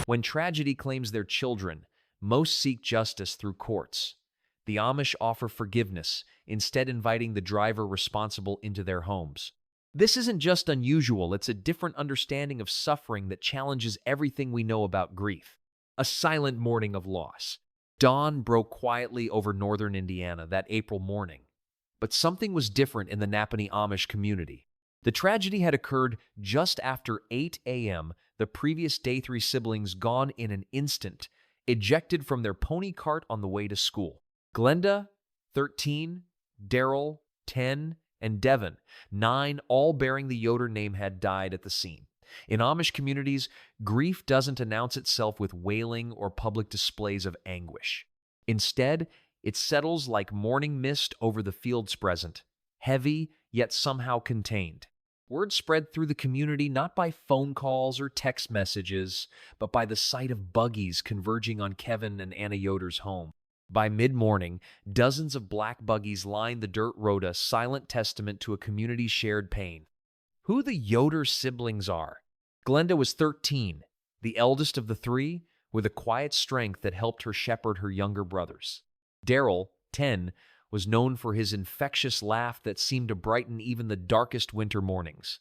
When tragedy claims their children, most seek justice through courts. The Amish offer forgiveness, instead inviting the driver responsible into their homes. This isn't just unusual, it's a different understanding of suffering that challenges everything we know about grief. A silent morning of loss. Dawn broke quietly over northern Indiana that April morning. But something was different in the Napanee Amish community. The tragedy had occurred just after 8 a.m., the previous day. 3 siblings gone in an instant, ejected from their pony cart on the way to school. Glenda, 13, Daryl, 10, and Devon, 9, all bearing the Yoder name, had died at the scene. In Amish communities, grief doesn't announce itself with wailing or public displays of anguish. Instead, it settles like morning mist over the fields present, heavy yet somehow contained. Word spread through the community not by phone calls or text messages, but by the sight of buggies converging on Kevin and Anna Yoder's home. By mid-morning, dozens of black buggies lined the dirt road, a silent testament to a community's shared pain. Who the Yoder siblings are? Glenda was 13, the eldest of the 3, with a quiet strength that helped her shepherd her younger brothers. Daryl, 10, was known for his infectious laugh that seemed to brighten even the darkest winter mornings.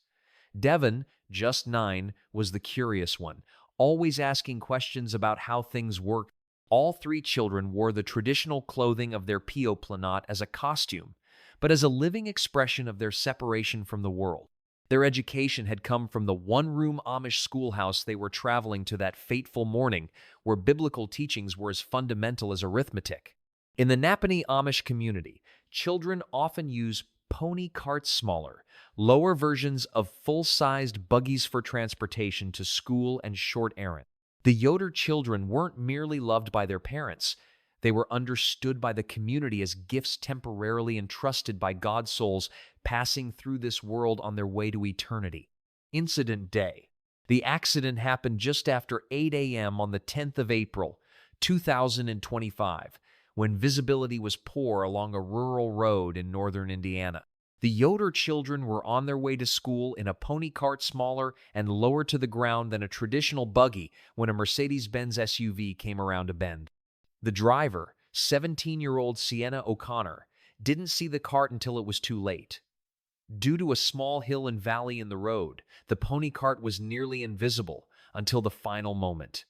Devon, just 9, was the curious one, always asking questions about how things worked. All 3 children wore the traditional clothing of their P.O. not as a costume, but as a living expression of their separation from the world. Their education had come from the one-room Amish schoolhouse they were traveling to that fateful morning, where biblical teachings were as fundamental as arithmetic. In the Napanee Amish community, children often use pony carts, smaller, lower versions of full-sized buggies for transportation to school and short errands. The Yoder children weren't merely loved by their parents. They were understood by the community as gifts temporarily entrusted by God's souls passing through this world on their way to eternity. Incident Day. The accident happened just after 8 a.m. on the 10th of April, 2025, when visibility was poor along a rural road in northern Indiana. The Yoder children were on their way to school in a pony cart smaller and lower to the ground than a traditional buggy when a Mercedes-Benz SUV came around a bend. The driver, 17-year-old Sienna O'Connor, didn't see the cart until it was too late. Due to a small hill and valley in the road, the pony cart was nearly invisible until the final moment.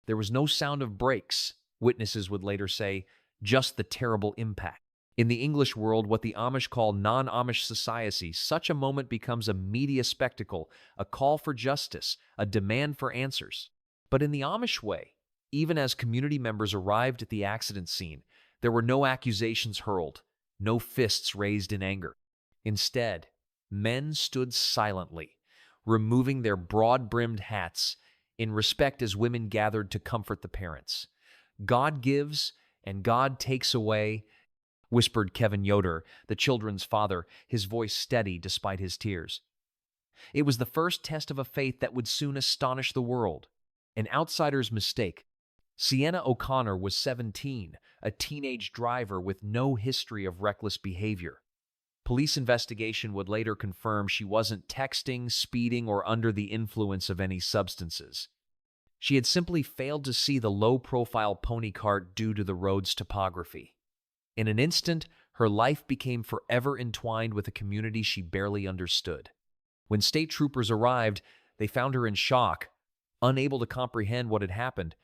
There was no sound of brakes, witnesses would later say, just the terrible impact. In the English world, what the Amish call non-Amish society, such a moment becomes a media spectacle, a call for justice, a demand for answers. But in the Amish way, even as community members arrived at the accident scene, there were no accusations hurled, no fists raised in anger. Instead, men stood silently, removing their broad-brimmed hats in respect as women gathered to comfort the parents. God gives and God takes away, whispered Devon Yoder, the children's father, his voice steady despite his tears. It was the first test of a faith that would soon astonish the world. An outsider's mistake. Sienna O'Connor was 17, a teenage driver with no history of reckless behavior. Police investigation would later confirm she wasn't texting, speeding, or under the influence of any substances. She had simply failed to see the low-profile pony cart due to the road's topography. In an instant, her life became forever entwined with a community she barely understood. When state troopers arrived, they found her in shock, unable to comprehend what had happened.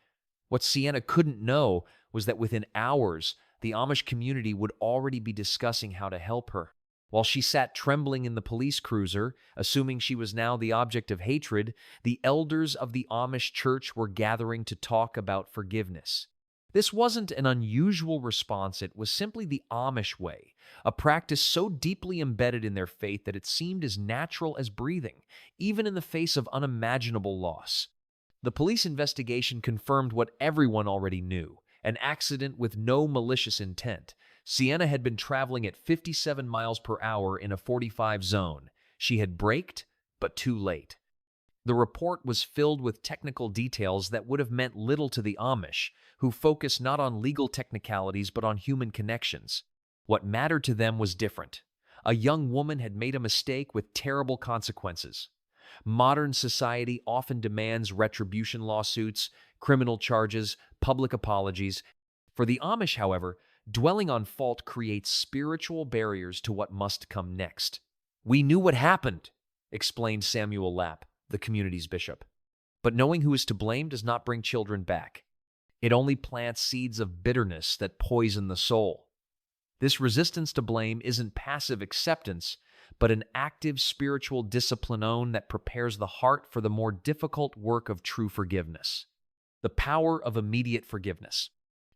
What Sienna couldn't know was that within hours, the Amish community would already be discussing how to help her. While she sat trembling in the police cruiser, assuming she was now the object of hatred, the elders of the Amish church were gathering to talk about forgiveness. This wasn't an unusual response, it was simply the Amish way, a practice so deeply embedded in their faith that it seemed as natural as breathing, even in the face of unimaginable loss. The police investigation confirmed what everyone already knew, an accident with no malicious intent. Sienna had been traveling at 57 miles per hour in a 45 zone. She had braked, but too late. The report was filled with technical details that would have meant little to the Amish, who focus not on legal technicalities but on human connections. What mattered to them was different. A young woman had made a mistake with terrible consequences. Modern society often demands retribution lawsuits, criminal charges, public apologies. For the Amish, however, dwelling on fault creates spiritual barriers to what must come next. "We knew what happened," explained Samuel Lapp, the community's bishop. "But knowing who is to blame does not bring children back. It only plants seeds of bitterness that poison the soul." This resistance to blame isn't passive acceptance, but an active spiritual discipline that prepares the heart for the more difficult work of true forgiveness. The power of immediate forgiveness.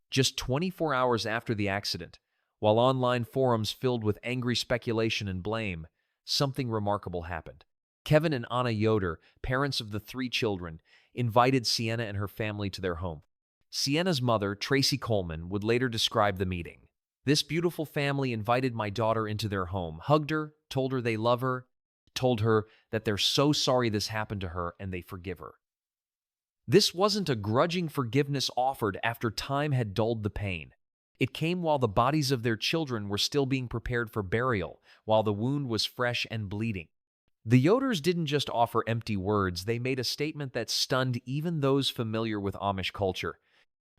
Just 24 hours after the accident, while online forums filled with angry speculation and blame, something remarkable happened. Kevin and Anna Yoder, parents of the 3 children, invited Sienna and her family to their home. Sienna's mother, Tracy Coleman, would later describe the meeting. "This beautiful family invited my daughter into their home, hugged her, told her they love her, told her that they're so sorry this happened to her and they forgive her." This wasn't a grudging forgiveness offered after time had dulled the pain. It came while the bodies of their children were still being prepared for burial, while the wound was fresh and bleeding. The Yoders didn't just offer empty words, they made a statement that stunned even those familiar with Amish culture.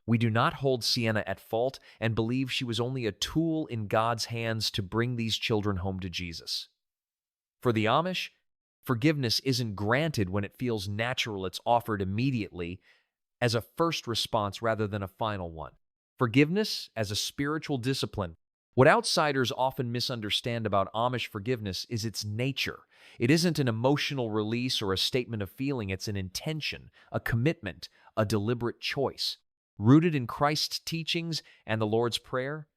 "We do not hold Sienna at fault and believe she was only a tool in God's hands to bring these children home to Jesus." For the Amish, forgiveness isn't granted when it feels natural, it's offered immediately as a first response rather than a final one. Forgiveness as a spiritual discipline. What outsiders often misunderstand about Amish forgiveness is its nature. It isn't an emotional release or a statement of feeling, it's an intention, a commitment, a deliberate choice. Rooted in Christ's teachings and the Lord's Prayer,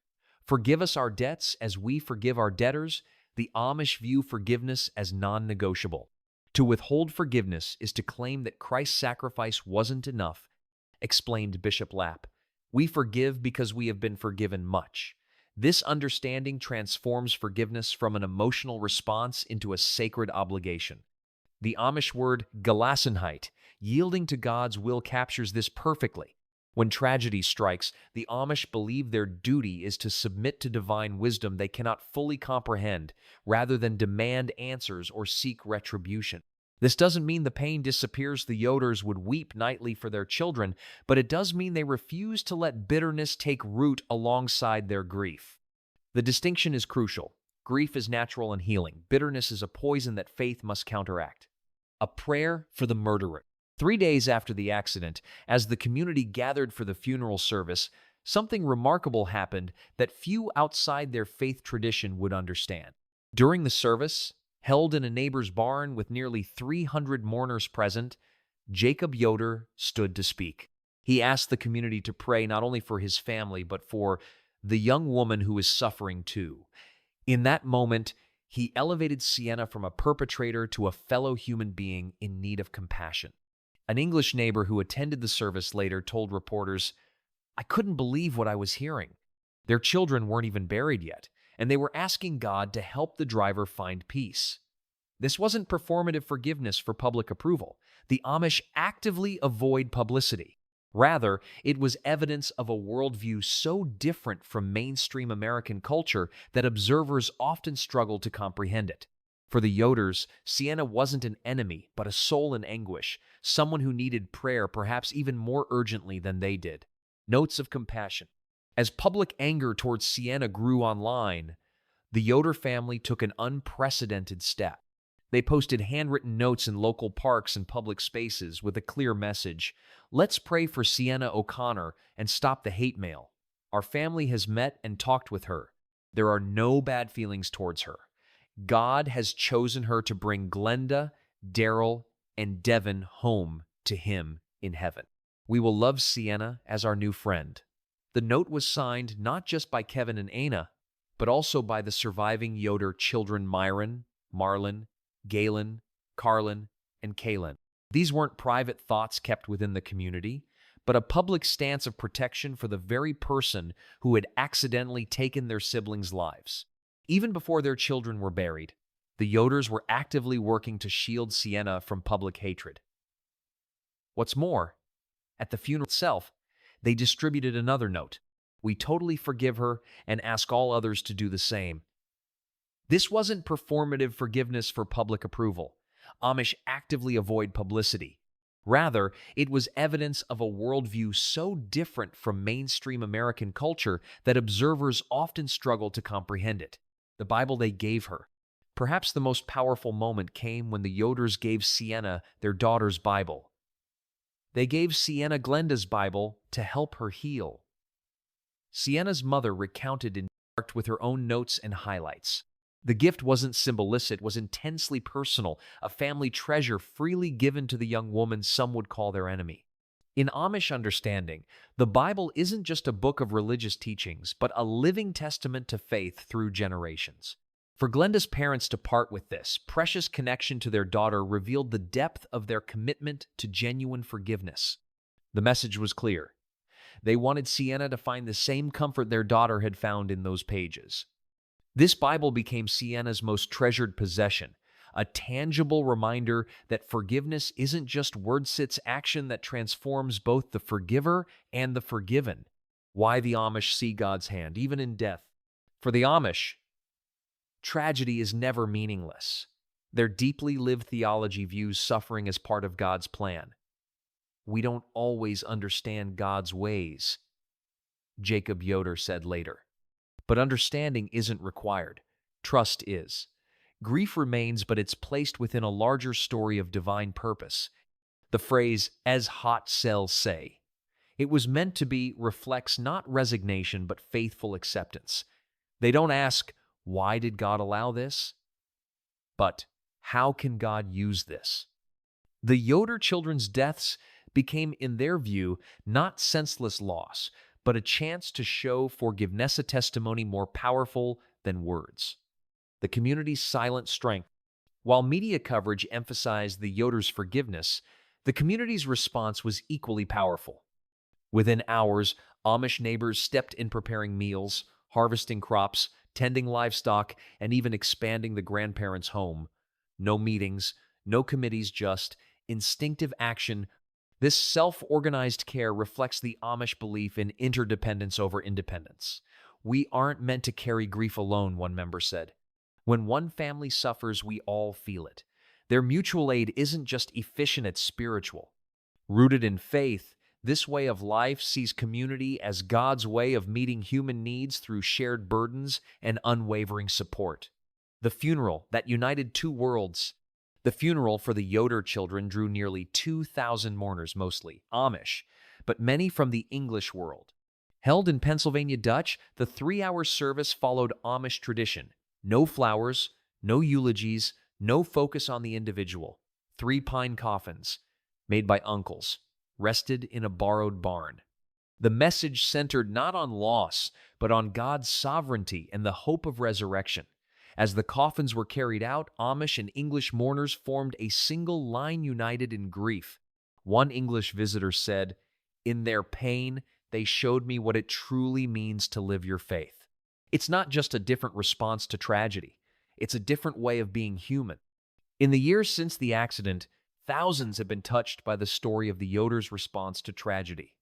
"Forgive us our debts as we forgive our debtors," the Amish view forgiveness as non-negotiable. To withhold forgiveness is to claim that Christ's sacrifice wasn't enough, explained Bishop Lapp. "We forgive because we have been forgiven much." This understanding transforms forgiveness from an emotional response into a sacred obligation. The Amish word Gelassenheit, yielding to God's will, captures this perfectly. When tragedy strikes, the Amish believe their duty is to submit to divine wisdom they cannot fully comprehend, rather than demand answers or seek retribution. This doesn't mean the pain disappears. The Yoders would weep nightly for their children, but it does mean they refuse to let bitterness take root alongside their grief. The distinction is crucial. Grief is natural and healing. Bitterness is a poison that faith must counteract. A prayer for the murderer. 3 days after the accident, as the community gathered for the funeral service, something remarkable happened that few outside their faith tradition would understand. During the service, held in a neighbor's barn with nearly 300 mourners present, Jacob Yoder stood to speak. He asked the community to pray not only for his family, but for the young woman who is suffering too. In that moment, he elevated Sienna from a perpetrator to a fellow human being in need of compassion. An English neighbor who attended the service later told reporters, "I couldn't believe what I was hearing. Their children weren't even buried yet, and they were asking God to help the driver find peace." This wasn't performative forgiveness for public approval. The Amish actively avoid publicity. Rather, it was evidence of a worldview so different from mainstream American culture that observers often struggle to comprehend it. For the Yoders, Sienna wasn't an enemy, but a soul in anguish, someone who needed prayer perhaps even more urgently than they did. Notes of compassion. As public anger towards Sienna grew online, the Yoder family took an unprecedented step. They posted handwritten notes in local parks and public spaces with a clear message: "Let's pray for Sienna O'Connor and stop the hate mail. Our family has met and talked with her. There are no bad feelings towards her. God has chosen her to bring Glenda, Daryl, and Devon home to him in heaven. We will love Sienna as our new friend." The note was signed not just by Kevin and Anna, but also by the surviving Yoder children Myron, Marlon, Galen, Carlin, and Kaylin. These weren't private thoughts kept within the community, but a public stance of protection for the very person who had accidentally taken their siblings' lives. Even before their children were buried, the Yoders were actively working to shield Sienna from public hatred. What's more, at the funeral itself, they distributed another note: "We totally forgive her and ask all others to do the same." This wasn't performative forgiveness for public approval. Amish actively avoid publicity. Rather, it was evidence of a worldview so different from mainstream American culture that observers often struggle to comprehend it. The Bible they gave her. Perhaps the most powerful moment came when the Yoders gave Sienna their daughter's Bible. They gave Sienna Glenda's Bible to help her heal. Sienna's mother recounted in part with her own notes and highlights. The gift wasn't symbolistic, it was intensely personal, a family treasure freely given to the young woman some would call their enemy. In Amish understanding, the Bible isn't just a book of religious teachings, but a living testament to faith through generations. For Glenda's parents to part with this precious connection to their daughter revealed the depth of their commitment to genuine forgiveness. The message was clear. They wanted Sienna to find the same comfort their daughter had found in those pages. This Bible became Sienna's most treasured possession, a tangible reminder that forgiveness isn't just words, it's action that transforms both the forgiver and the forgiven. Why the Amish see God's hand, even in death. For the Amish, tragedy is never meaningless. Their deeply lived theology views suffering as part of God's plan. We don't always understand God's ways, Jacob Yoder said later. But understanding isn't required. Trust is. Grief remains, but it's placed within a larger story of divine purpose. The phrase, as hot cells say, it was meant to be reflects not resignation, but faithful acceptance. They don't ask, why did God allow this? But, how can God use this? The Yoder children's deaths became, in their view, not senseless loss, but a chance to show forgiveness, a testimony more powerful than words. The community's silent strength. While media coverage emphasized the Yoder's forgiveness, the community's response was equally powerful. Within hours, Amish neighbors stepped in preparing meals, harvesting crops, tending livestock, and even expanding the grandparents' home. No meetings, no committees, just instinctive action. This self-organized care reflects the Amish belief in interdependence over independence. We aren't meant to carry grief alone, one member said. When one family suffers, we all feel it. Their mutual aid isn't just efficient, it's spiritual. Rooted in faith, this way of life sees community as God's way of meeting human needs through shared burdens and unwavering support. The funeral that united two worlds. The funeral for the Yoder children drew nearly 2,000 mourners, mostly Amish, but many from the English world. Held in Pennsylvania Dutch, the 3-hour service followed Amish tradition. No flowers, no eulogies, no focus on the individual. 3 pine coffins, made by uncles, rested in a borrowed barn. The message centered not on loss, but on God's sovereignty and the hope of resurrection. As the coffins were carried out, Amish and English mourners formed a single line united in grief. One English visitor said, "In their pain, they showed me what it truly means to live your faith." It's not just a different response to tragedy. It's a different way of being human. In the years since the accident, thousands have been touched by the story of the Yoder's response to tragedy.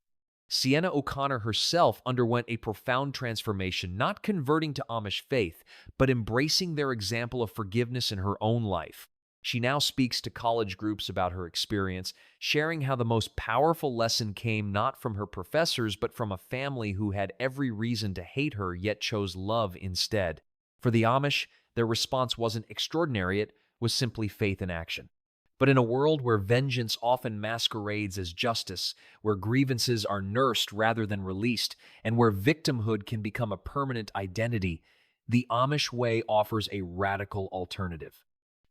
Sienna O'Connor herself underwent a profound transformation, not converting to Amish faith, but embracing their example of forgiveness in her own life. She now speaks to college groups about her experience, sharing how the most powerful lesson came not from her professors, but from a family who had every reason to hate her, yet chose love instead. For the Amish, their response wasn't extraordinary, it was simply faith in action. But in a world where vengeance often masquerades as justice, where grievances are nursed rather than released, and where victimhood can become a permanent identity, the Amish way offers a radical alternative.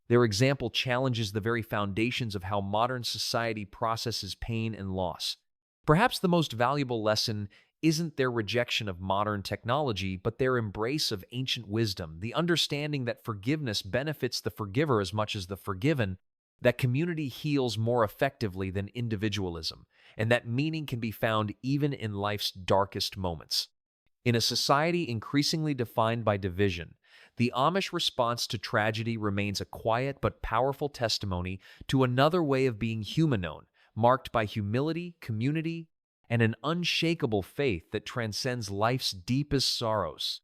Their example challenges the very foundations of how modern society processes pain and loss. Perhaps the most valuable lesson isn't their rejection of modern technology, but their embrace of ancient wisdom, the understanding that forgiveness benefits the forgiver as much as the forgiven, that community heals more effectively than individualism, and that meaning can be found even in life's darkest moments. In a society increasingly defined by division, the Amish response to tragedy remains a quiet but powerful testimony to another way of being human known, marked by humility, community, and an unshakable faith that transcends life's deepest sorrows.